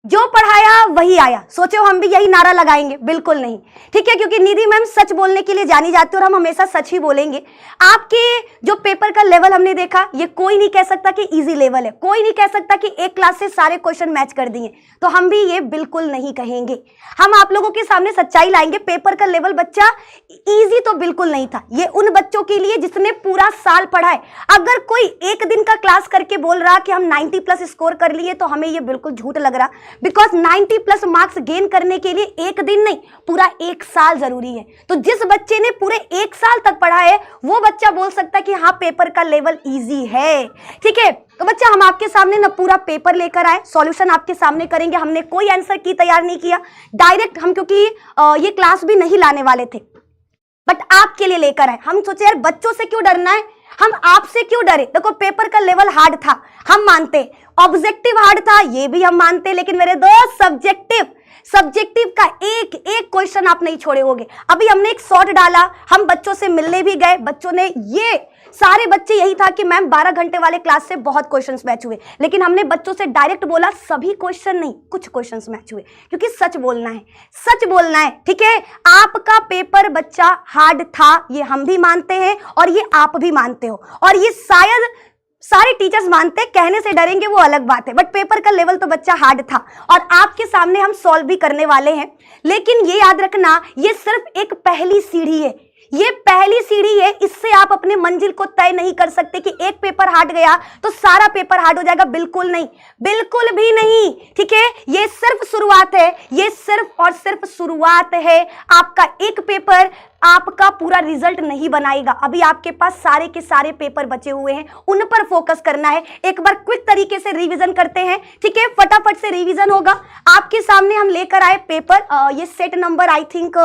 जो पढ़ाया वही आया, सोचो हम भी यही नारा लगाएंगे? बिल्कुल नहीं, ठीक है, क्योंकि निधि मैम सच बोलने के लिए जानी जाती है और हम हमेशा सच ही बोलेंगे। आपके जो पेपर का लेवल हमने देखा, ये कोई नहीं कह सकता कि इजी लेवल है, कोई नहीं कह सकता कि एक क्लास से सारे क्वेश्चन मैच कर दिए, तो हम भी ये बिल्कुल नहीं कहेंगे। हम आप लोगों के सामने सच्चाई लाएंगे। पेपर का लेवल बच्चा इजी तो बिल्कुल नहीं था, ये उन बच्चों के लिए जिसने पूरा साल पढ़ा है। अगर कोई एक दिन का क्लास करके बोल रहा कि हम 90 प्लस स्कोर कर लिए, तो हमें ये बिल्कुल झूठ लग रहा, बिकॉज 90 प्लस मार्क्स गेन करने के लिए एक दिन नहीं, पूरा एक साल जरूरी है। तो जिस बच्चे ने पूरे एक साल तक पढ़ा है, वो बच्चा बोल सकता है कि हाँ पेपर का लेवल इजी है, ठीक है। तो बच्चा हम आपके सामने ना पूरा पेपर लेकर आए, सॉल्यूशन आपके सामने करेंगे। हमने कोई आंसर की तैयार नहीं किया, डायरेक्ट हम, क्योंकि ये क्लास भी नहीं लाने वाले थे, बट आपके लिए लेकर आए। हम सोचे यार बच्चों से क्यों डरना है, हम आपसे क्यों डरे। देखो पेपर का लेवल हार्ड था, हम मानते, ऑब्जेक्टिव हार्ड था, ये भी हम मानते, लेकिन मेरे दोस्त सब्जेक्टिव का एक एक क्वेश्चन आप नहीं छोड़े होगे। अभी हमने एक शॉर्ट डाला, हम बच्चों से मिलने भी गए, बच्चों ने ये सारे बच्चे यही था कि मैम 12 घंटे वाले क्लास से बहुत क्वेश्चंस मैच हुए, लेकिन हमने बच्चों से डायरेक्ट बोला सभी क्वेश्चन नहीं, कुछ क्वेश्चंस मैच हुए, क्योंकि सच बोलना है, ठीक है। आपका पेपर बच्चा हार्ड था, ये हम भी मानते हैं और ये आप भी मानते हो, और ये शायद सारे टीचर्स मानते, कहने से डरेंगे वो अलग बात है, बट पेपर का लेवल तो बच्चा हार्ड था और आपके सामने हम सॉल्व भी करने वाले हैं। लेकिन ये याद रखना, ये सिर्फ एक पहली सीढ़ी है, ये पहली सीढ़ी है, इससे आप अपने मंजिल को तय नहीं कर सकते कि एक पेपर हार्ड गया तो सारा पेपर हार्ड हो जाएगा। बिल्कुल नहीं, बिल्कुल भी नहीं, ठीक है। ये सिर्फ शुरुआत है, ये सिर्फ और सिर्फ शुरुआत है। आपका एक पेपर आपका पूरा रिजल्ट नहीं बनाएगा। अभी आपके पास सारे के सारे पेपर बचे हुए हैं, उन पर फोकस करना है। एक बार क्विक तरीके से रिवीजन करते हैं, ठीक है, फटाफट से रिवीजन होगा। आपके सामने हम लेकर आए पेपर, ये सेट नंबर आई थिंक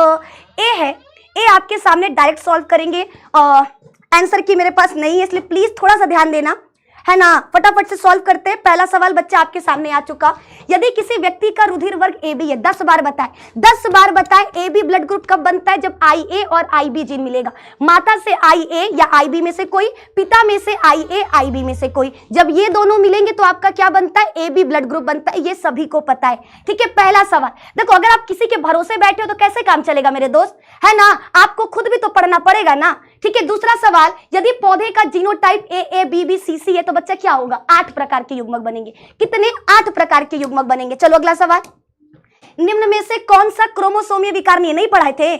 ए है, ए आपके सामने डायरेक्ट सॉल्व करेंगे। आंसर की मेरे पास नहीं है, इसलिए प्लीज थोड़ा सा ध्यान देना, है ना। फटाफट से सॉल्व करते हैं। पहला सवाल बच्चा आपके सामने आ चुका। यदि किसी व्यक्ति का रुधिर वर्ग AB है, 10 बार बताए AB ब्लड ग्रुप कब बनता है, जब IA और IB जीन मिलेगा। माता से IA या IB में से कोई, पिता में से IA IB में से कोई, जब ये दोनों मिलेंगे तो आपका क्या बनता है, AB ब्लड ग्रुप बनता है। ये सभी को पता है, ठीक है। पहला सवाल देखो, अगर आप किसी के भरोसे बैठे हो तो कैसे काम चलेगा मेरे दोस्त, है ना, आपको खुद भी तो पढ़ना पड़ेगा ना, ठीक है। दूसरा सवाल, यदि पौधे का जीनोटाइप AABBCC है तो बच्चा क्या होगा, 8 प्रकार के युग्मक बनेंगे। कितने, 8 प्रकार के युग्मक बनेंगे। चलो अगला सवाल, निम्न में से कौन सा क्रोमोसोमीय विकार नहीं पढ़ाए थे,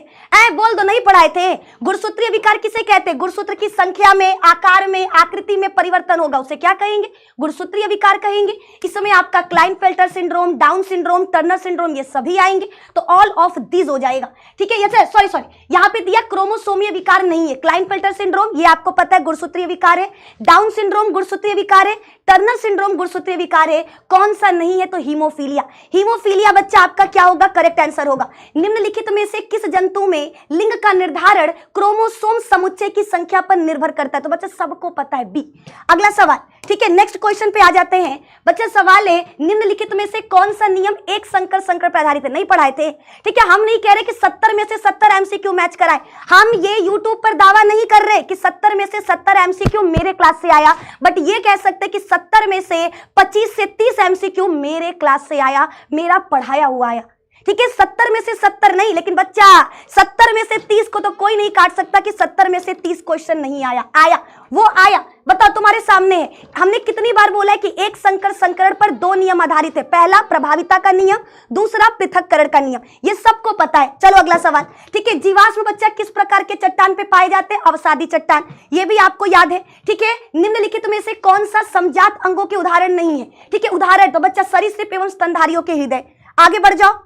बोल दो नहीं पढ़ाए थे। गुणसूत्रीय विकार किसे कहते हैं, गुणसूत्र की संख्या में, आकार में, आकृति में परिवर्तन होगा, उसे क्या कहेंगे, गुणसूत्रीय विकार कहेंगे। इस समय आपका Klinefelter syndrome, down syndrome, Turner syndrome, ये सभी आएंगे, तो ऑल ऑफ दीज हो जाएगा, ठीक है। ये सॉरी यहाँ पे दिया क्रोमोसोमीय विकार नहीं है। क्लाइनफेल्टर सिंड्रोम ये आपको पता है गुणसूत्रीय विकार है, डाउन सिंड्रोम गुणसूत्रीय विकार है, टर्नर सिंड्रोम गुणसूत्रीय विकार है। कौन सा नहीं है, तो हीमोफीलिया बच्चा आपका क्या होगा, करेक्ट आंसर होगा। निम्नलिखित में से किस जंतु में लिंग का निर्धारण क्रोमोसोम समुच्चय की संख्या पर निर्भर करता है, तो बच्चा सबको पता है बी। अगला सवाल, ठीक है, नेक्स्ट क्वेश्चन पे आ जाते हैं। बच्चा सवाल है, निम्नलिखित में से कौन सा नियम एक संकर पर आधारित है, नहीं पढ़ाए थे, ठीक है। हम नहीं कह रहे कि 70 में से 70 MCQ मैच कराए, हम ये यूट्यूब पर दावा नहीं कर रहे कि 70 में से 70 MCQ मेरे क्लास से आया, बट ये कह सकते कि 70 में से 25 से 30 MCQ मेरे क्लास से आया, मेरा पढ़ाया हुआ आया, ठीक है। 70 में से 70 नहीं, लेकिन बच्चा 70 में से 30 को तो कोई नहीं काट सकता कि 70 में से 30 क्वेश्चन नहीं आया, वो आया। बताओ तुम्हारे सामने है, हमने कितनी बार बोला है कि एक संकरण पर 2 नियम आधारित है। पहला प्रभाविता का नियम, दूसरा पृथक्करण का नियम, ये सबको पता है। चलो अगला सवाल, ठीक है। जीवाश्म बच्चा किस प्रकार के चट्टान पे पाए जाते हैं, अवसादी चट्टान, ये भी आपको याद है, ठीक है। निम्नलिखित में से कौन सा समजात अंगों के उदाहरण नहीं है, ठीक है। उदाहरण तो बच्चा सरीसृप एवं स्तनधारियों के हृदय। आगे बढ़ जाओ।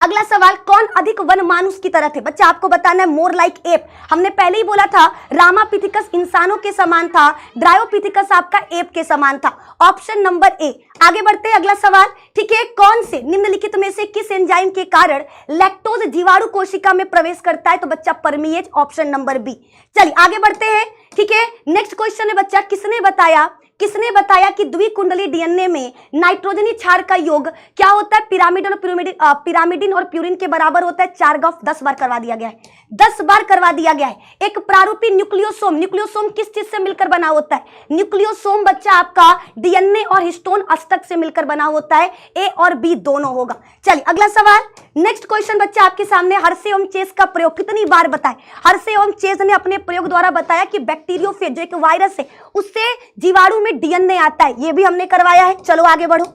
अगला सवाल, कौन अधिक वन मानुष की तरह थे, बच्चा आपको बताना है मोर लाइक एप। हमने पहले ही बोला था रामापिथिकस इंसानों के समान था, ड्रायोपिथिकस आपका एप के समान था, ऑप्शन नंबर ए। आगे बढ़ते हैं, अगला सवाल, ठीक है। कौन से निम्नलिखित में से किस एंजाइम के कारण लैक्टोज जीवाणु कोशिका में प्रवेश करता है, तो बच्चा परमीएज, ऑप्शन नंबर बी। चलिए आगे बढ़ते हैं, ठीक है। नेक्स्ट क्वेश्चन है बच्चा, किसने बताया किसने बताया कि द्विकुंडली डीएनए में नाइट्रोजनी क्षार का योग क्या होता है? पिरामिडिन और प्यूरिन के बराबर होता है। 4 गफ 10 बार करवा दिया गया है, 10 बार करवा दिया गया है। एक प्रारूपी न्यूक्लियोसोम, न्यूक्लियोसोम किस चीज से मिलकर बना होता है? न्यूक्लियोसोम बच्चा आपका डीएनए और हिस्टोन अष्टक से मिलकर बना होता है। ए और बी दोनों होगा। चलिए अगला सवाल, नेक्स्ट क्वेश्चन बच्चा आपके सामने। हर्शे और चेस का प्रयोग कितनी बार बताए? हर्शे और चेस ने अपने प्रयोग द्वारा बताया कि बैक्टीरियोफेज जो एक वायरस है उससे जीवाणु में डीएनए आता है, ये भी हमने करवाया है। चलो आगे बढ़ो,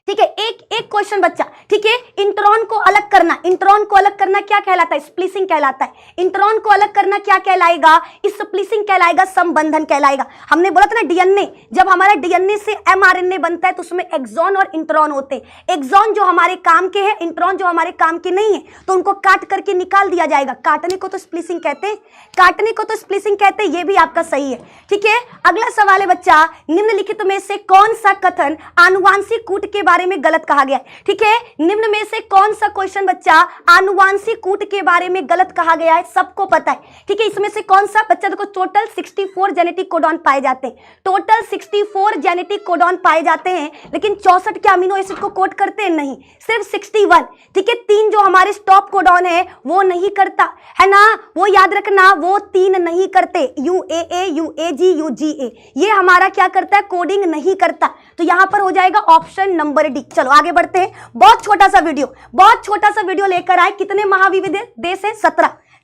ठीक है। एक क्वेश्चन बच्चा, ठीक है। इंट्रॉन को अलग करना, इंट्रॉन को अलग करना क्या कहलाता है? स्प्लिसिंग कहलाता है। इंट्रॉन को अलग करना क्या कहलाएगा? स्प्लिसिंग कहलाएगा, संबंधन कहलाएगा। हमने बोला था ना डीएनए, जब हमारा डीएनए से एमआरएनए बनता है तो उसमें एक्सॉन और इंट्रॉन होते हैं। एक्सॉन जो हमारे काम के हैं, इंट्रॉन जो हमारे काम के नहीं है, तो उनको काट करके निकाल दिया जाएगा। काटने को तो स्प्लिसिंग कहते हैं, काटने को तो स्प्लिसिंग कहते हैं। ये भी आपका सही है, ठीक है। अगला सवाल है बच्चा, निम्नलिखित में से कौन सा कथन आनुवांशिक कूट के बारे में गलत कहा गया है? ठीक है, निम्न में से कौन सा क्वेश्चन बच्चा आनुवांशिक कूट के बारे में गलत कहा गया है? सबको पता है, ठीक है। इसमें से कौन सा बच्चा? देखो टोटल 64 जेनेटिक कोडॉन पाए जाते हैं, टोटल 64 जेनेटिक कोडॉन पाए जाते हैं, लेकिन 64 के अमीनो एसिड को कोड करते हैं नहीं, सिर्फ 61, ठीक है। 3 जो हमारे स्टॉप कोडॉन है वो नहीं करता है ना, वो याद रखना, वो 3 नहीं करते, UAA, UAG, UGA, ये हमारा क्या करता है? कोडिंग नहीं करता। तो यहां पर हो जाएगा ऑप्शन नंबर डी। चलो आगे बढ़ते हैं। बहुत छोटा सा वीडियो लेकर आए। कितने महाविविध देश है?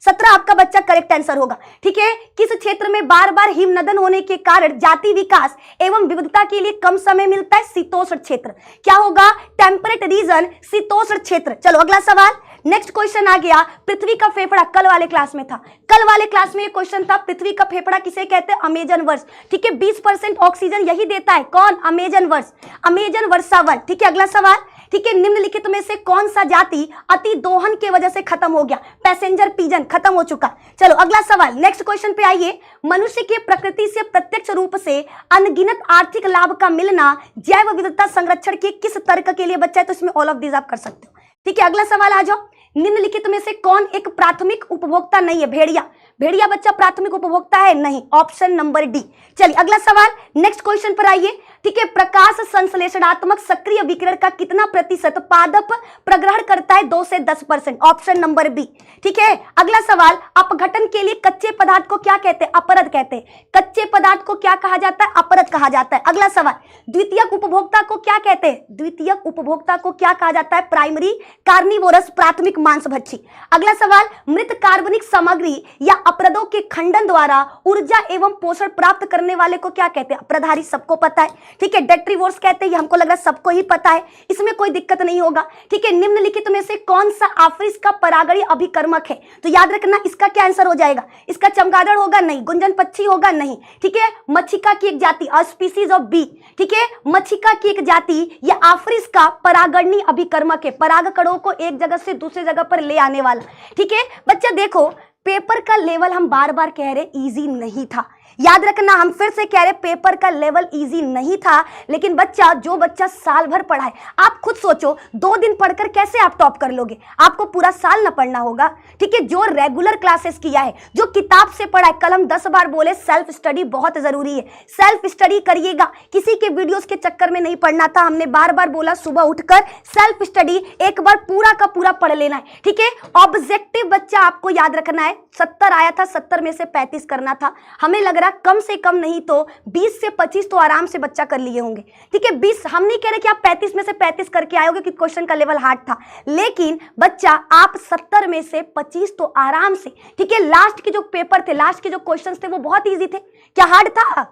17 आपका बच्चा करेक्ट आंसर होगा, ठीक है। किस क्षेत्र में बार बार हिमनदन होने के कारण जाति विकास एवं विविधता के लिए कम समय मिलता है? शीतोष्ण क्षेत्र। क्या होगा? टेम्परेट रीजन, शीतोष्ण क्षेत्र। चलो अगला सवाल, नेक्स्ट क्वेश्चन आ गया। पृथ्वी का फेफड़ा कल वाले क्लास में था, कल वाले क्लास में ये क्वेश्चन था। पृथ्वी का फेफड़ा किसे कहते हैं? अमेजन वर्ष, ठीक है। 20% ऑक्सीजन यही देता है। कौन? अमेजन वर्ष, अमेजन वर्षावन, ठीक है। अगला सवाल, ठीक है। निम्नलिखित में से कौन सा जाति अति दोहन की वजह से खत्म हो गया? पैसेंजर पिजन खत्म हो चुका। चलो अगला सवाल, नेक्स्ट क्वेश्चन पे आइए। मनुष्य के प्रकृति से प्रत्यक्ष रूप से अनगिनत आर्थिक लाभ का मिलना जैव विविधता संरक्षण के किस तर्क के लिए बच्चा है? तो इसमें ऑल ऑफ दिस आप कर सकते हो, ठीक है। अगला सवाल आ जाओ। निम्नलिखित में से कौन एक प्राथमिक उपभोक्ता नहीं है? भेड़िया, भेड़िया बच्चा प्राथमिक उपभोक्ता है? नहीं, ऑप्शन नंबर डी। चलिए अगला सवाल, नेक्स्ट क्वेश्चन पर आइए, ठीक है। प्रकाश संश्लेषणात्मक सक्रिय विकिरण का कितना प्रतिशत पादप प्रग्रहण करता है? 2 से 10%, ऑप्शन नंबर बी, ठीक है। अगला सवाल, अपघटन के लिए कच्चे पदार्थ को क्या कहते हैं? अपरद कहते हैं। कच्चे पदार्थ को क्या कहा जाता है? अपरद कहा जाता है। अगला सवाल, द्वितीयक उपभोक्ता को क्या कहते हैं? द्वितीयक उपभोक्ता को क्या कहा जाता है? प्राइमरी कार्निवोरस, प्राथमिक मांसभक्षी। अगला सवाल, मृत कार्बनिक सामग्री या अपरदों के खंडन द्वारा ऊर्जा एवं पोषण प्राप्त करने वाले को क्या कहते हैं? अपराधारी, सबको पता है, ठीक है। डेट्रीवोर्स कहते हैं, हमको लग रहा है सबको ही पता है, इसमें कोई दिक्कत नहीं होगा, ठीक है। निम्नलिखित में से कौन सा आफिस का परागणीय अभिकर्मक है? तो याद रखना इसका क्या आंसर हो जाएगा? इसका चमगादड़ होगा? नहीं। गुंजन पक्षी होगा? नहीं, ठीक है। मच्छिका की एक जाति, अ स्पीसीज ऑफ बी, ठीक है। मच्छिका की एक जाति या आफिस का परागणीय अभिकर्मक है, परागकणों को एक जगह से दूसरी जगह पर ले आने वाला, ठीक है। बच्चा देखो, पेपर का लेवल हम बार बार कह रहे इजी नहीं था, याद रखना, हम फिर से कह रहे पेपर का लेवल इजी नहीं था, लेकिन बच्चा जो बच्चा साल भर पढ़ा है, आप खुद सोचो 2 दिन पढ़कर कैसे आप टॉप कर लोगे? आपको पूरा साल ना पढ़ना होगा, ठीक है। जो रेगुलर क्लासेस किया है, जो किताब से पढ़ा है, कल हम 10 बार बोले सेल्फ स्टडी बहुत जरूरी है, सेल्फ स्टडी करिएगा। किसी के वीडियोस के चक्कर में नहीं पढ़ना था, हमने बार बार बोला सुबह उठकर सेल्फ स्टडी एक बार पूरा का पूरा पढ़ लेना है, ठीक है। ऑब्जेक्टिव बच्चा आपको याद रखना है, 70 आया था, 70 में से 35 करना था। हमें लग रहा कम से कम नहीं तो 20 से 25 तो आराम से बच्चा कर लिए होंगे, ठीक है। 20 हम नहीं कह रहे कि आप 35 में से 35 करके आए होगे कि क्वेश्चन का लेवल हार्ड था, लेकिन बच्चा आप 70 में से 25 तो आराम से, ठीक है। लास्ट के जो पेपर थे, लास्ट के जो क्वेश्चन थे वो बहुत ईजी थे, क्या हार्ड था?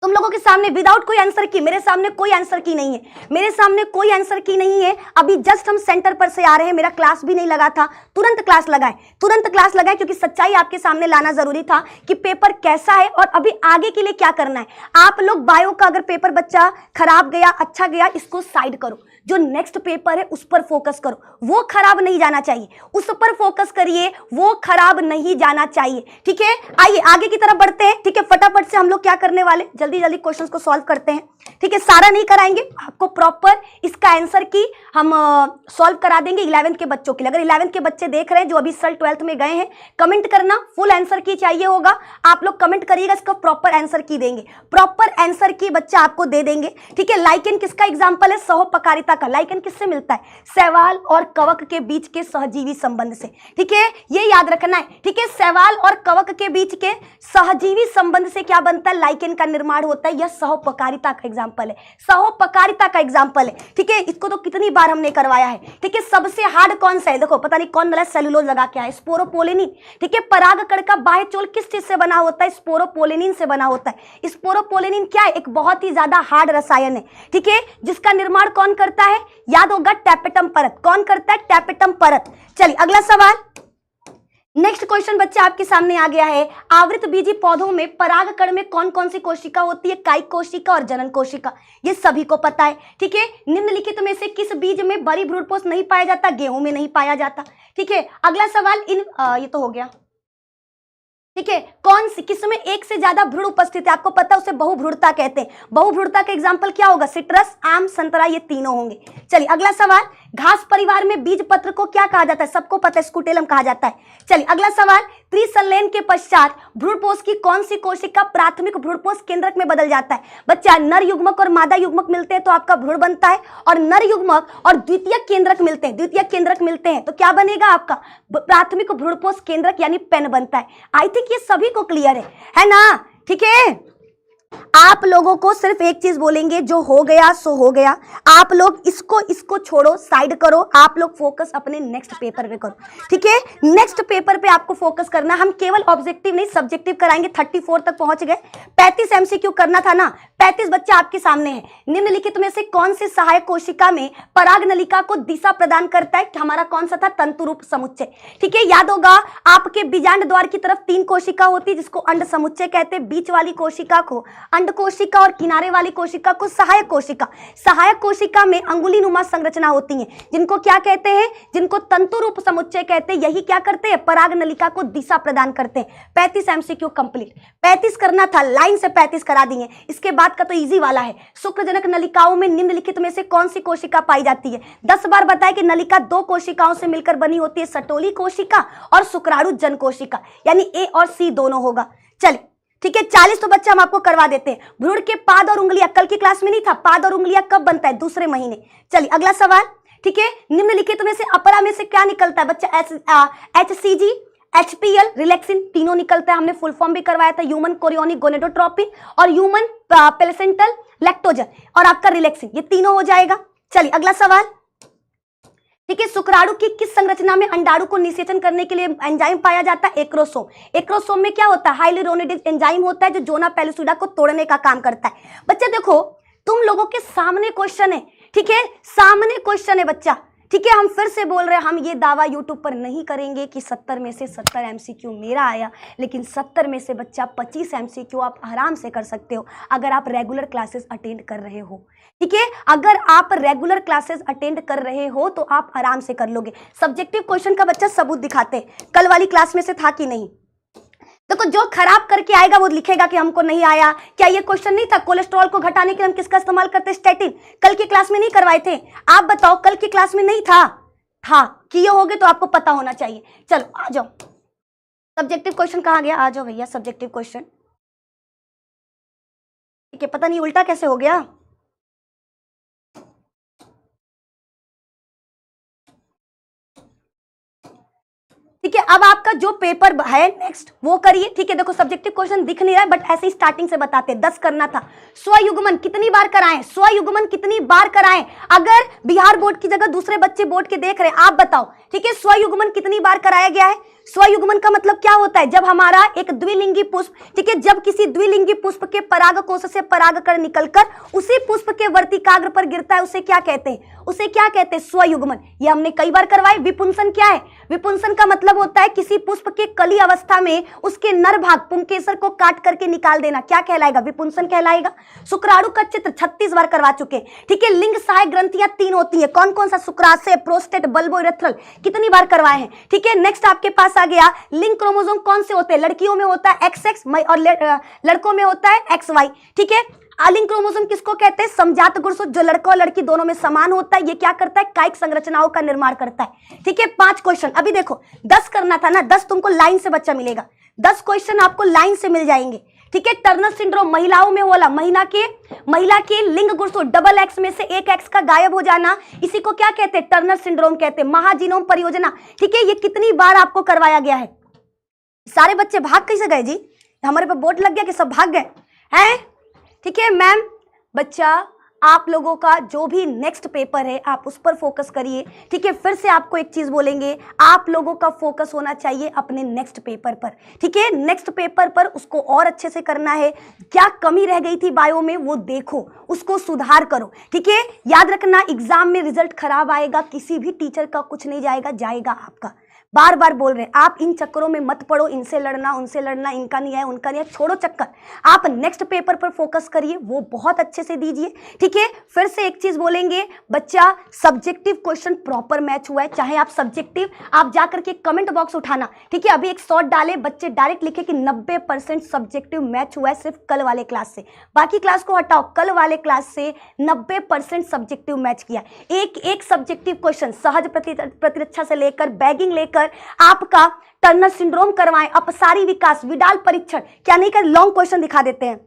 तुम लोगों के सामने विदाउट कोई आंसर की, मेरे सामने कोई आंसर की नहीं है, मेरे सामने कोई आंसर की नहीं है। अभी जस्ट हम सेंटर पर से आ रहे हैं, मेरा क्लास भी नहीं लगा था, तुरंत क्लास लगाए, क्योंकि सच्चाई आपके सामने लाना जरूरी था कि पेपर कैसा है और अभी आगे के लिए क्या करना है। आप लोग बायो का अगर पेपर बच्चा खराब गया, अच्छा गया, इसको साइड करो, जो नेक्स्ट पेपर है उस पर फोकस करो, वो खराब नहीं जाना चाहिए, उस पर फोकस करिए, वो खराब नहीं जाना चाहिए, ठीक है। आइए आगे की तरफ बढ़ते हैं, ठीक है। फटाफट से हम लोग क्या करने वाले, जल्दी जल्दी क्वेश्चंस को सॉल्व करते हैं, ठीक है, सारा नहीं कराएंगे, आपको प्रॉपर इसका आंसर की हम सॉल्व करा देंगे 11th के बच्चों के लिए। अगर 11th के बच्चे देख रहे हैं जो अभी सल 12th में गए हैं, कमेंट करना, फुल आंसर की चाहिए होगा, आप लोग कमेंट करिएगा, इसका प्रॉपर आंसर की देंगे, प्रॉपर आंसर की बच्चा आपको दे देंगे। ठीक है, लाइकेन किसका एग्जाम्पल है? सहोपकारिता का। लाइकेन किससे मिलता है? शैवाल और कवक के बीच के सहजीवी संबंध से। ठीक है, ये याद रखना है। ठीक है, शैवाल और कवक के बीच के सहजीवी संबंध से क्या बनता है? लाइकेन का निर्माण होता है। यह सहोपकारिता का एग्जाम्पल है, सहोपकारिता का एग्जाम्पल है। ठीक है, इसको तो कितनी बार हमने करवाया है। ठीक है, सबसे हार्ड कौन सा है? देखो, पता नहीं कौन गलत सेलुलोज लगा के आया, स्पोरोपोलिनिन। ठीक है, परागकण का बाह्य चोल किस चीज से बना होता है? स्पोरोपोलिनिन से बना होता है। स्पोरोपोलिनिन क्या है? एक बहुत ही ज्यादा हार्ड रसायन है। ठीक है, जिसका निर्माण कौन करता है? याद होगा, टैपेटम परत। कौन करता है? टैपेटम परत। चलिए अगला सवाल, नेक्स्ट क्वेश्चन बच्चा आपके सामने आ गया है। आवृत बीजी पौधों में परागकण में कौन कौन सी कोशिका होती है? कायिक कोशिका और जनन कोशिका, ये सभी को पता है। ठीक है, निम्नलिखित में से किस बीज में बड़ी भ्रूणपोष नहीं पाया जाता? गेहूं में नहीं पाया जाता। ठीक है, अगला सवाल, ये तो हो गया। ठीक है, कौन सी किसमें एक से ज्यादा भ्रूण उपस्थित है? आपको पता है, उसे बहुभ्रूणता कहते हैं। बहुभ्रूणता का एग्जांपल क्या होगा? सिट्रस, आम, संतरा, ये तीनों होंगे। चलिए अगला सवाल, घास परिवार में बीज पत्र को क्या कहा जाता है? सबको पता है, स्कूटेलम कहा जाता है। चलिए अगला सवाल, त्रिसंलयन के पश्चात भ्रूणपोष की कौन सी कोशिका प्राथमिक भ्रूणपोष केंद्रक में बदल जाता है? बच्चा, नर युग्मक और मादा युग्मक मिलते हैं तो आपका भ्रूण बनता है, और नर युग्मक और द्वितीयक केंद्रक मिलते हैं, द्वितीयक केंद्रक मिलते हैं तो क्या बनेगा? आपका प्राथमिक भ्रूणपोष केंद्रक यानी पेन बनता है। आई थिंक ये सभी को क्लियर है ना? ठीक है, आप लोगों को सिर्फ एक चीज बोलेंगे, जो हो गया सो हो गया। आप लोग इसको छोड़ो, साइड करो, आप लोग फोकस अपने नेक्स्ट पेपर पे करो। ठीक है, नेक्स्ट पेपर पे आपको फोकस करना। हम केवल ऑब्जेक्टिव नहीं सब्जेक्टिव कराएंगे। 34 तक पहुंच गए, 35 एमसीक्यू करना था ना। 35 बच्चे आपके सामने हैं। निम्नलिखित में से कौन से सहायक कोशिका में पराग नलिका को दिशा प्रदान करता है? हमारा कौन सा था? तंतुरूप समुच्चय। ठीक है, याद होगा, आपके बीजांड द्वार की तरफ 3 कोशिका होती है जिसको अंड समुच्चय कहते हैं। बीच वाली कोशिका को अंड कोशिका और किनारे वाली कोशिका को सहायक कोशिका। सहायक कोशिका में अंगुलीनुमा संरचना होती है, जिनको क्या कहते हैं? जिनको तंतुरूप समुच्चय कहते हैं। यही क्या करते हैं? पराग नलिका को दिशा प्रदान करते हैं। 35 एमसीक्यू कंप्लीट। 35 करना था, लाइन से 35 करा दिए। इसके बाद का तो इजी वाला है। शुक्रजनक नलिकाओं में निम्नलिखित में से कौन सी कोशिका पाई जाती है? 10 बार बताया कि नलिका 2 कोशिकाओं से मिलकर बनी होती है, सटोली कोशिका और शुक्राणु जन कोशिका, यानी ए और सी दोनों होगा। चलिए ठीक है, 40 तो बच्चा हम आपको करवा देते हैं। भ्रूण के पाद और उंगलियां, कल की क्लास में नहीं था, पाद और उंगलियां कब बनता है? दूसरे महीने। चलिए अगला सवाल, ठीक है, निम्नलिखित में से अपरा में से क्या निकलता है? बच्चा, HCG, HPL, रिलैक्सिन, तीनों निकलता है। हमने फुल फॉर्म भी करवाया था, ह्यूमन कोरियोनिक गोनेडोट्रोपिन और ह्यूमन प्लेसेंटल लैक्टोजन, और आपका रिलैक्सिन, ये तीनों हो जाएगा। चलिए अगला सवाल, ठीक है, शुक्राणु की किस संरचना में अंडाणु को निषेचन करने के लिए एंजाइम पाया जाता है? एक्रोसोम। एक्रोसोम में क्या होता है? हाइलुरोनिडेज एंजाइम होता है जो जोना पेलुसिडा को तोड़ने का काम करता है। बच्चा देखो, तुम लोगों के सामने क्वेश्चन है। ठीक है, सामने क्वेश्चन है बच्चा। ठीक है, हम फिर से बोल रहे हैं, हम ये दावा यूट्यूब पर नहीं करेंगे कि 70 में से 70 एमसीक्यू मेरा आया, लेकिन 70 में से बच्चा 25 एमसीक्यू आप आराम से कर सकते हो अगर आप रेगुलर क्लासेस अटेंड कर रहे हो। ठीक है, अगर आप रेगुलर क्लासेस अटेंड कर रहे हो तो आप आराम से कर लोगे। सब्जेक्टिव क्वेश्चन का बच्चा सबूत दिखाते हैं, कल वाली क्लास में से था कि नहीं? देखो, जो खराब करके आएगा वो लिखेगा कि हमको नहीं आया। क्या ये क्वेश्चन नहीं था? कोलेस्ट्रॉल को घटाने के लिए हम किसका इस्तेमाल करते हैं? स्टैटिन। कल की क्लास में नहीं करवाए थे? आप बताओ, कल की क्लास में नहीं था? किए होगे तो आपको पता होना चाहिए। चलो आ जाओ, सब्जेक्टिव क्वेश्चन कहाँ गया? आ जाओ भैया, सब्जेक्टिव क्वेश्चन। ठीक है, पता नहीं उल्टा कैसे हो गया। ठीक है, अब आपका जो पेपर है नेक्स्ट वो करिए। ठीक है, देखो सब्जेक्टिव क्वेश्चन दिख नहीं रहा है, बट ऐसे ही स्टार्टिंग से बताते हैं। 10 करना था। स्वयुग्मन कितनी बार कराएं? स्वयुग्मन कितनी बार कराएं? अगर बिहार बोर्ड की जगह दूसरे बच्चे बोर्ड के देख रहे हैं, आप बताओ। ठीक है, स्वयुग्मन कितनी बार कराया गया है? स्वयुग्मन का मतलब क्या होता है? जब हमारा एक द्विलिंगी पुष्प, ठीक है, जब किसी द्विलिंगी पुष्प के परागकोश से परागकण निकलकर उसी पुष्प के वर्तिकाग्र पर गिरता है, उसे क्या कहते हैं? उसे क्या कहते हैं? स्वयुग्मन। ये हमने कई बार करवाए। विपुंसन क्या है? विपुंसन का मतलब होता है किसी पुष्प के कली अवस्था में उसके नर भाग पुंकेसर को काट करके निकाल देना। क्या कहलाएगा? विपुंसन कहलाएगा। शुक्राणु का चित्र 36 बार करवा चुके। ठीक है, लिंग सहायक ग्रंथियां 3 होती है। कौन कौन सा? शुक्राशय, प्रोस्टेट, बल्बो, यूरेथ्रल। कितनी बार करवाए हैं? ठीक है, नेक्स्ट आपके पास आ गया, लिंग क्रोमोसोम कौन से होते हैं? लड़कियों में होता है XX और लड़कों में होता है XY। ठीक है, आलिंग क्रोमोसोम किसको कहते हैं? समजात गुणसूत्र, जो लड़का और लड़की दोनों में समान होता है। ये क्या करता है? कायिक संरचनाओं का निर्माण करता है। ठीक है, 5 क्वेश्चन। अभी देखो 10 करना था ना, 10 तुमको लाइन से बच्चा मिलेगा, 10 क्वेश्चन आपको लाइन से मिल जाएंगे। ठीक है, टर्नर सिंड्रोम महिलाओं में होला, महिला के लिंग गुणसूत्र डबल एक्स में से एक एक्स का गायब हो जाना, इसी को क्या कहते हैं? टर्नर सिंड्रोम कहते हैं। महाजीनोम परियोजना, ठीक है, ये कितनी बार आपको करवाया गया है? सारे बच्चे भाग कैसे गए जी? हमारे पे बोर्ड लग गया कि सब भाग गए हैं? ठीक है मैम, बच्चा आप लोगों का जो भी नेक्स्ट पेपर है आप उस पर फोकस करिए। ठीक है, फिर से आपको एक चीज बोलेंगे, आप लोगों का फोकस होना चाहिए अपने नेक्स्ट पेपर पर। ठीक है, नेक्स्ट पेपर पर उसको और अच्छे से करना है। क्या कमी रह गई थी बायो में वो देखो, उसको सुधार करो। ठीक है, याद रखना एग्जाम में रिजल्ट खराब आएगा, किसी भी टीचर का कुछ नहीं जाएगा आपका। बार बार बोल रहे हैं, आप इन चक्करों में मत पड़ो, इनसे लड़ना उनसे लड़ना, इनका नहीं है उनका नहीं है, छोड़ो चक्कर, आप नेक्स्ट पेपर पर फोकस करिए, वो बहुत अच्छे से दीजिए। ठीक है, फिर से एक चीज बोलेंगे, बच्चा सब्जेक्टिव क्वेश्चन प्रॉपर मैच हुआ है, चाहे आप सब्जेक्टिव आप जाकर के कमेंट बॉक्स उठाना। ठीक है, अभी एक शॉट डाले, बच्चे डायरेक्ट लिखे कि 90% सब्जेक्टिव मैच हुआ है सिर्फ कल वाले क्लास से, बाकी क्लास को हटाओ, कल वाले क्लास से 90% सब्जेक्टिव मैच किया। एक सब्जेक्टिव क्वेश्चन सहज प्रतिरक्षा से लेकर बैगिंग लेकर आपका टर्नर सिंड्रोम करवाएं, अपसारी विकास, विडाल परीक्षण, क्या नहीं कर, लॉन्ग क्वेश्चन दिखा देते हैं।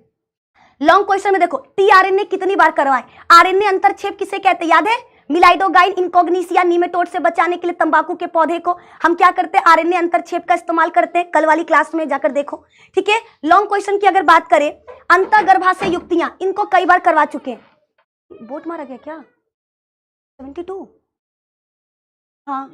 लॉन्ग क्वेश्चन में देखो टीआरएनए कितनी बार करवाएं, आरएनए अंतरक्षेप किसे कहते हैं? याद है? मिलाइडोगाइन इनकॉग्निसिया निमेटोड से बचाने के लिए तंबाकू के पौधे को हम क्या करते हैं? आरएनए अंतरक्षेप का इस्तेमाल करते हैं, कल वाली क्लास में जाकर देखो। ठीक है, लॉन्ग क्वेश्चन की अगर बात करें, अंतर्गर्भाशय युक्तियां, इनको कई बार करवा चुके हैं। वोट मारा गया क्या? 72? हाँ,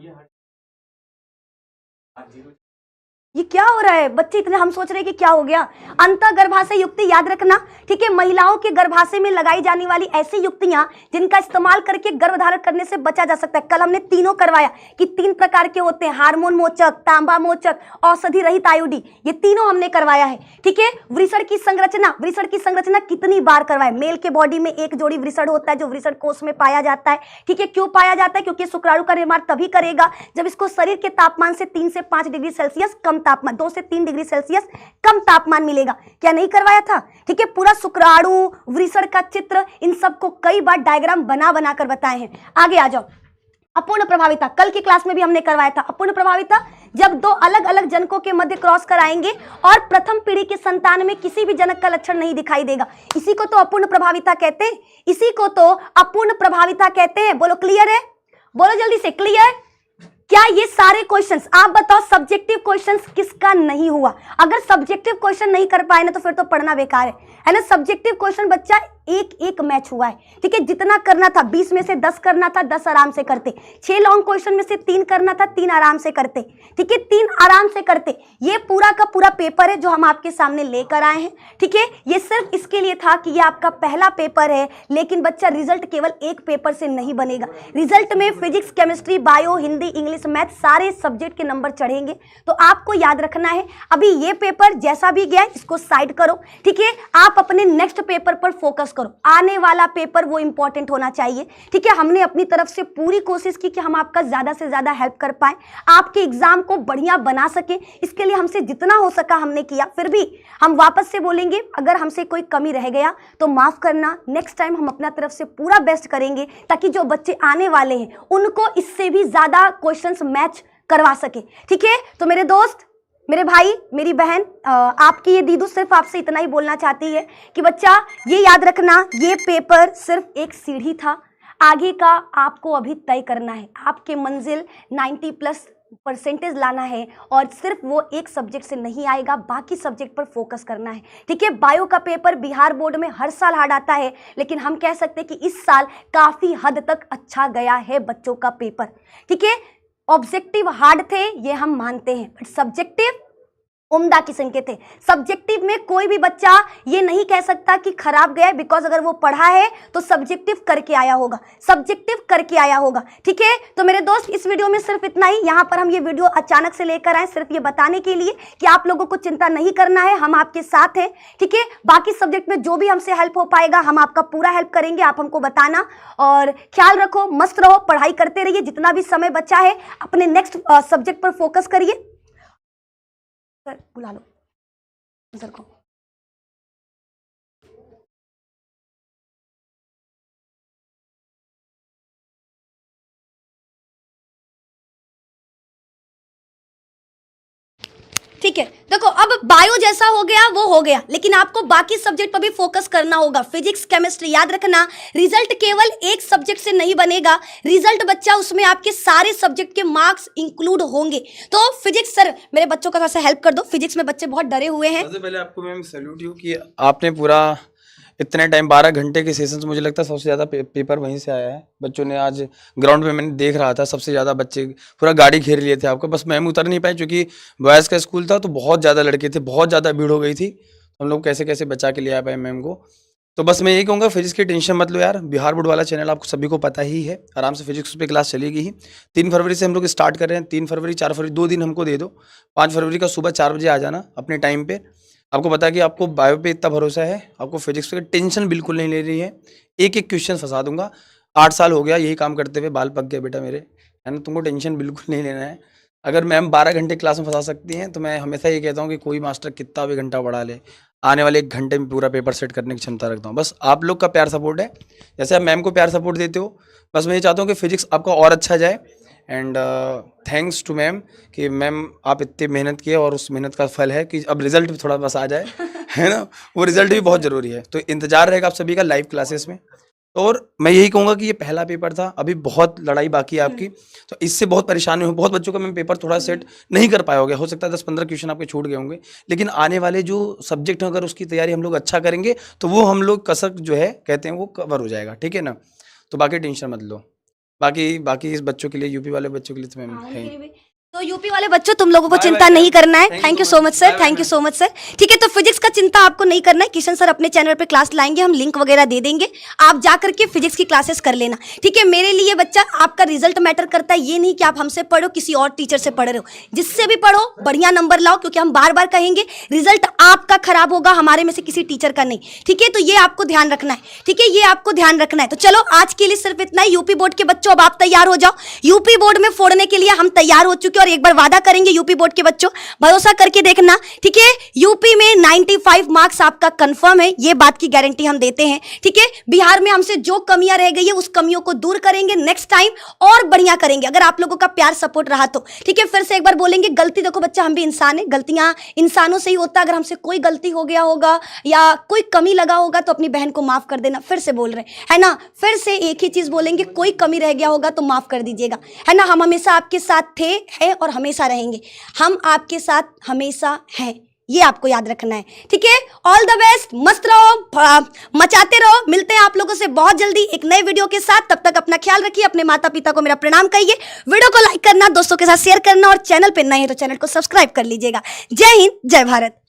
ये क्या हो रहा है बच्चे, इतने हम सोच रहे हैं कि क्या हो गया। अंतर्गर्भाशय युक्ति याद रखना। ठीक है, महिलाओं के गर्भाशय में लगाई जाने वाली ऐसी युक्तियां जिनका इस्तेमाल करके गर्भधारण करने से बचा जा सकता है। कल हमने तीनों करवाया कि 3 प्रकार के होते हैं, हार्मोन मोचक, तांबा मोचक, औषधि रहित आयोडी, ये तीनों हमने करवाया है। ठीक है, वृषण की संरचना कितनी बार करवाए? मेल के बॉडी में एक जोड़ी वृषण होता है जो वृषण कोष में पाया जाता है। ठीक है, क्यों पाया जाता है? क्योंकि शुक्राणु का निर्माण तभी करेगा जब इसको शरीर के तापमान से 3 से 5 डिग्री सेल्सियस कम तापमान, 2 से 3 डिग्री सेल्सियस कम तापमान मिलेगा। क्या नहीं करवाया था? ठीक है, पूरा शुक्राणु, वृषण का चित्र, इन सबको कई बार डायग्राम बना कर बताए हैं। आगे आ जाओ, अपूर्ण प्रभाविता, कल की क्लास में भी हमने करवाया था। अपूर्ण प्रभाविता जब 2 अलग अलग जनकों के मध्य क्रॉस कराएंगे और प्रथम पीढ़ी के संतान में किसी भी जनक का लक्षण नहीं दिखाई देगा, इसी को तो अपूर्ण प्रभाविता कहते हैं, इसी को तो अपूर्ण प्रभाविता कहते हैं। बोलो क्लियर है? बोलो जल्दी से, क्लियर? क्या ये सारे क्वेश्चंस, आप बताओ सब्जेक्टिव क्वेश्चंस किसका नहीं हुआ? अगर सब्जेक्टिव क्वेश्चन नहीं कर पाए ना तो फिर तो पढ़ना बेकार है ना। सब्जेक्टिव क्वेश्चन बच्चा एक मैच हुआ है। ठीक है, जितना करना था 20 में से 10 करना था, 10 आराम से करते। 6 लॉन्ग क्वेश्चन में से 3 करना था, 3 आराम से करते। ठीक है, 3 आराम से करते। ये पूरा का पूरा पेपर है जो हम आपके सामने लेकर आए हैं। ठीक है, ये सिर्फ इसके लिए था कि ये आपका पहला पेपर है, लेकिन बच्चा रिजल्ट केवल एक पेपर से नहीं बनेगा। रिजल्ट में physics, chemistry, bio, Hindi, English, math सारे सब्जेक्ट के नंबर चढ़ेंगे। तो आपको याद रखना है, अभी ये पेपर जैसा भी गया इसको साइड करो। ठीक है, आप अपने नेक्स्ट पेपर पर फोकस करो, आने वाला पेपर वो इंपॉर्टेंट होना चाहिए। ठीक है, हमने अपनी तरफ से पूरी कोशिश की कि हम आपका ज्यादा से ज्यादा हेल्प कर पाए, आपके एग्जाम को बढ़िया बना सके, इसके लिए हमसे जितना हो सका हमने किया। फिर भी हम वापस से बोलेंगे, अगर हमसे कोई कमी रह गया तो माफ करना, नेक्स्ट टाइम हम अपना तरफ से पूरा बेस्ट करेंगे ताकि जो बच्चे आने वाले हैं उनको इससे भी ज्यादा क्वेश्चंस मैच करवा सके। ठीक है, तो मेरे दोस्त, मेरे भाई, मेरी बहन, आपकी ये दीदू सिर्फ आपसे इतना ही बोलना चाहती है कि बच्चा ये याद रखना, ये पेपर सिर्फ एक सीढ़ी था, आगे का आपको अभी तय करना है। आपके मंजिल 90+ % लाना है और सिर्फ वो एक सब्जेक्ट से नहीं आएगा, बाकी सब्जेक्ट पर फोकस करना है। ठीक है, बायो का पेपर बिहार बोर्ड में हर साल हार्ड आता है, लेकिन हम कह सकते हैं कि इस साल काफी हद तक अच्छा गया है बच्चों का पेपर। ठीक है, ऑब्जेक्टिव हार्ड थे ये हम मानते हैं, बट सब्जेक्टिव उम्दा किस्म के थे। सब्जेक्टिव में कोई भी बच्चा ये नहीं कह सकता कि खराब गया, बिकॉज अगर वो पढ़ा है तो सब्जेक्टिव करके आया होगा, सब्जेक्टिव करके आया होगा। ठीक है, तो मेरे दोस्त इस वीडियो में सिर्फ इतना ही। यहाँ पर हम ये वीडियो अचानक से लेकर आए सिर्फ ये बताने के लिए कि आप लोगों को चिंता नहीं करना है, हम आपके साथ हैं। ठीक है, बाकी सब्जेक्ट में जो भी हमसे हेल्प हो पाएगा हम आपका पूरा हेल्प करेंगे, आप हमको बताना। और ख्याल रखो, मस्त रहो, पढ़ाई करते रहिए, जितना भी समय बचा है अपने नेक्स्ट सब्जेक्ट पर फोकस करिए। सर बुला लो सर को। ठीक है, देखो अब बायो जैसा हो गया वो हो गया, लेकिन आपको बाकी सब्जेक्ट पर भी फोकस करना होगा। फिजिक्स केमिस्ट्री याद रखना, रिजल्ट केवल एक सब्जेक्ट से नहीं बनेगा, रिजल्ट बच्चा उसमें आपके सारे सब्जेक्ट के मार्क्स इंक्लूड होंगे। तो फिजिक्स सर मेरे बच्चों का थोड़ा सा हेल्प कर दो, फिजिक्स में बच्चे बहुत डरे हुए हैं। सबसे पहले आपको मैम सैल्यूट यू कि आपने पूरा इतने टाइम 12 घंटे के सेशंस, मुझे लगता है सबसे ज़्यादा पेपर वहीं से आया है। बच्चों ने आज ग्राउंड में मैंने देख रहा था, सबसे ज़्यादा बच्चे पूरा गाड़ी घेर लिए थे आपको, बस मैम उतर नहीं पाए क्योंकि बॉयज़ का स्कूल था तो बहुत ज़्यादा लड़के थे, बहुत ज़्यादा भीड़ हो गई थी। हम लोग कैसे कैसे बचा के ले आ पाए मैम को। तो बस मैं यही कहूँगा, फिजिक्स की टेंशन मत लो यार, बिहार बोर्ड वाला चैनल आपको सभी को पता ही है, आराम से फिजिक्स पे क्लास चलेगी ही। 3 फरवरी से हम लोग स्टार्ट कर रहे हैं, 3 फरवरी 4 फरवरी 2 दिन हमको दे दो, 5 फरवरी का सुबह 4 बजे आ जाना अपने टाइम पे। आपको पता है कि आपको बायो पे इतना भरोसा है, आपको फिजिक्स पे टेंशन बिल्कुल नहीं ले रही है, एक एक क्वेश्चन फंसा दूंगा। 8 साल हो गया यही काम करते हुए, बाल पक गया बेटा मेरे, है ना, तुमको टेंशन बिल्कुल नहीं लेना है। अगर मैम 12 घंटे क्लास में फंसा सकती हैं तो मैं हमेशा ये कहता हूँ कि कोई मास्टर कितना भी घंटा बढ़ा ले, आने वाले 1 घंटे में पूरा पेपर सेट करने की क्षमता रखता हूँ। बस आप लोग का प्यार सपोर्ट है, जैसे आप मैम को प्यार सपोर्ट देते हो, बस मैं ये चाहता हूँ कि फिजिक्स आपका और अच्छा जाए। एंड थैंक्स टू मैम कि मैम आप इतनी मेहनत किए और उस मेहनत का फल है कि अब रिजल्ट भी थोड़ा बस आ जाए, है ना, वो रिजल्ट भी बहुत ज़रूरी है। तो इंतजार रहेगा आप सभी का लाइव क्लासेस में। और मैं यही कहूँगा कि ये पहला पेपर था, अभी बहुत लड़ाई बाकी है आपकी, तो इससे बहुत परेशानी हो, बहुत बच्चों का मैम पेपर थोड़ा सेट नहीं कर पाए होगे, हो सकता है 10-15 क्वेश्चन आपके छूट गए होंगे, लेकिन आने वाले जो सब्जेक्ट हैं अगर उसकी तैयारी हम लोग अच्छा करेंगे तो वो हम लोग कसक जो है कहते हैं वो कवर हो जाएगा, ठीक है ना। तो बाकी टेंशन मत लो, बाकी इस बच्चों के लिए, यूपी वाले बच्चों के लिए तो मैम है। तो यूपी वाले बच्चों तुम लोगों को Bye चिंता bye, नहीं sir. करना है। Thank thank you you so so much. Much sir, Bye thank you bye, so much sir. ठीक है, तो फिजिक्स का चिंता आपको नहीं करना है, किशन सर अपने चैनल पे क्लास लाएंगे, हम लिंक वगैरह दे देंगे, आप जा करके फिजिक्स की क्लासेस कर लेना। ठीक है, मेरे लिए बच्चा आपका रिजल्ट मैटर करता है, ये नहीं कि आप हमसे पढ़ो किसी और टीचर से पढ़ रहे हो, जिससे भी पढ़ो बढ़िया नंबर लाओ, क्योंकि हम बार बार कहेंगे रिजल्ट आपका खराब होगा, हमारे में से किसी टीचर का नहीं। ठीक है, तो ये आपको ध्यान रखना है, ठीक है, ये आपको ध्यान रखना है। तो चलो आज के लिए सिर्फ इतना ही। यूपी बोर्ड के बच्चों अब आप तैयार हो जाओ, यूपी बोर्ड में फोड़ने के लिए हम तैयार हो चुके हैं, और एक बार वादा करेंगे यूपी बोर्ड के बच्चों, भरोसा करके देखना, ठीक है, यूपी में 95 मार्क्स आपका कंफर्म है, ये बात की गारंटी हम देते हैं। ठीक है, बिहार में हमसे जो कमियां रह गई है उस कमियों को दूर करेंगे, नेक्स्ट टाइम और बढ़िया करेंगे, अगर आप लोगों का प्यार सपोर्ट रहा तो। ठीक है, फिर से एक बार बोलेंगे, गलती देखो बच्चा, हम भी इंसान है, गलतियां इंसानों से ही होता है, अगर हमसे कोई गलती हो गया होगा या कोई कमी लगा होगा तो अपनी बहन को माफ कर देना। फिर से बोल रहे हैं ना, फिर से एक ही चीज बोलेंगे, कोई कमी रह गया होगा तो माफ कर दीजिएगा, है ना। हम हमेशा आपके साथ थे, हैं और हमेशा रहेंगे, हम आपके साथ हमेशा हैं, ये आपको याद रखना है। ठीक है, ऑल द बेस्ट, मस्त रहो, मचाते रहो, मिलते हैं आप लोगों से बहुत जल्दी एक नए वीडियो के साथ। तब तक अपना ख्याल रखिए, अपने माता पिता को मेरा प्रणाम कहिए, वीडियो को लाइक करना, दोस्तों के साथ शेयर करना, और चैनल पे नए हैं तो चैनल को सब्सक्राइब कर लीजिएगा। जय हिंद, जय भारत।